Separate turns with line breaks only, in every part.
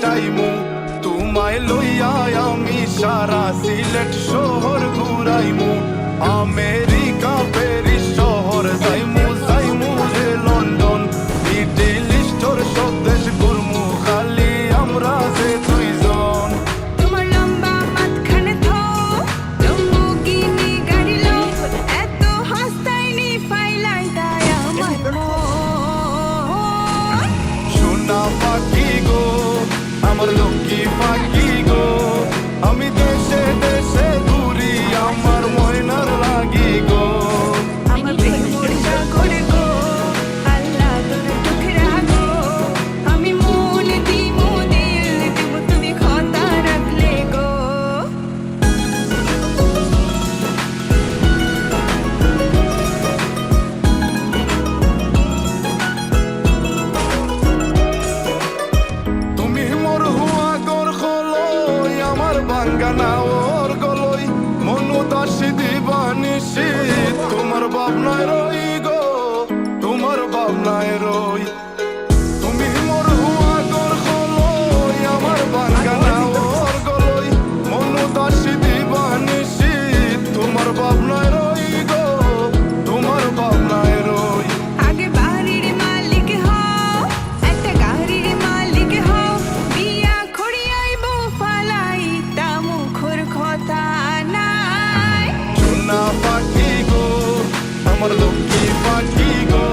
কাটাইমু তোমায় লইয়া আমি সারা সিলেট শহর ঘুরাইমু আমেরিকা প্যারিস শহর যাইমু যাইমু রে লন্ডন মিডল ইস্টর সব দেশ ঘুরমু খালি আমরা যে দুইজন
তোমার লম্বা মাঝখানে থো লম্বুগিনি গাড়ি লো এত হাসতাইনি ফাইলাই তাই আমার মন
সোনা পাখি গো আমার লক্ষ্মী পাখি গো আমি দেশে দেশে ঘুরি আমার ময়নার লাগি গো
আমার প্রেম বর্ষা করে গো আল্লাহ তোর টুকরা গো আমি মন দিমু দিল দিব তুমি কথা রাখলে গো
তুমি মোর হুয়া গর খলই আমার বাঙ্গানা ওর গলই মনু দাসী দিবানিসি তোমার ভাবনায় রই গো তোমার ভাবনায় রই তুমি মোর হুয়া গর খলই আমার বাঙ্গানা ওর গলই মনু দাসী দিবানিসি তোমার ভাবনায় রই গো তোমার ভাবনায় রই
আগে বাড়ির মালিক হও একটা গাড়ির মালিক হও বিয়া খড়িয়াইবো ফালাই তা মুখর কথা নাই
সোনা পাখি গো আমার লক্ষ্মী পাখি গো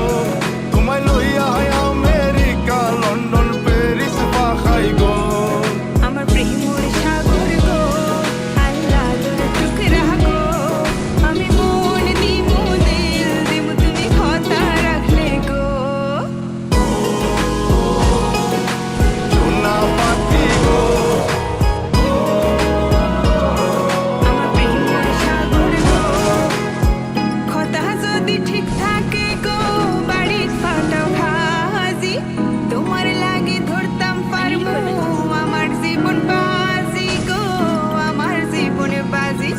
তোমায় লইয়া আমেরিকা লন্ডন প্যারিস পাখাই গো
আমার প্রেমর সাগর গো আল্লাহ তোর টুকরা গো আমি মন দিমু দিল দিমু তুমি কথা রাখলে গো
সোনা পাখি গো
আমার প্রেমর সাগর গো কথা যদি ঠিক থাকে গো বাড়ির ফাটাও হাজি তোমার লাগি ধরতাম পারবো আমার জীবন বাজি গো আমার জীবন বাজি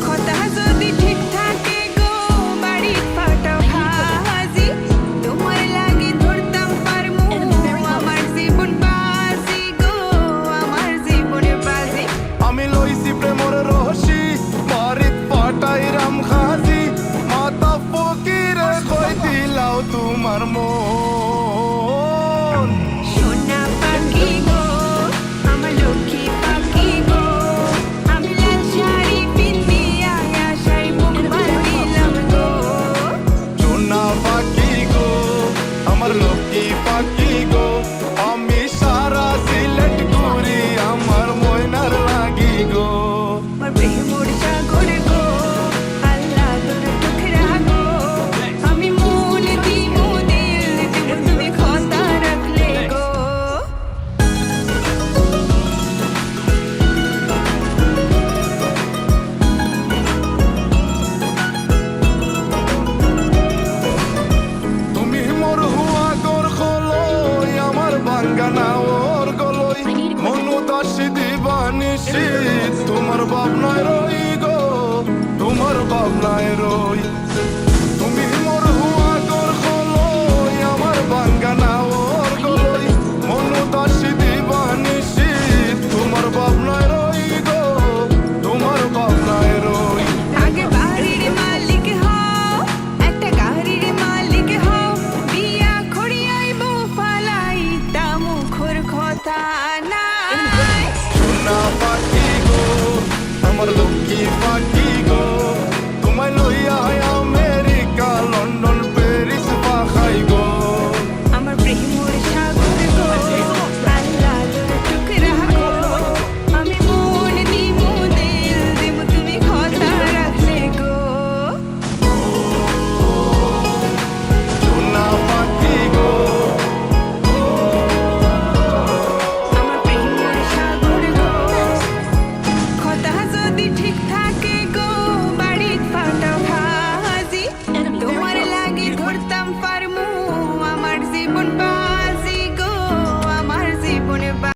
কথা যদি ঠিক থাকে গো বাড়ির ফাটাও হাজি তোমার লাগি ধরতাম পারবো আমার জীবন বাজি গো আমার জীবন বাজি
আমি লইছি প্রেমর রহসি বাড়িত পাটাই রাম খাজি মাতা ফকিরে কই দিলাও তোমার মন
সোনা পাখি গো আমার লক্ষ্মী পাখি গো আমি লাল শাড়ি পিন্দিয়া আশায় মুখ বাঁধিলাম গো
সোনা পাখি গো আমার লক্ষ্মী পাখি গো আমি সারা সিলেট ঘুরি আমার ময়নার লাগি গো
আমার প্রেমর সাগর গো আল্লাহ তোর টুকরা গো আমি মন দিমু দিল দিব তুমি কথা রাখলে গো
তুমি মোর হুয়া গর খলই আমার বাঙ্গানা ওর গলই মনু দাসী দিবানিসি তোমার ভাবনায় রই গো তোমার ভাবনায় রই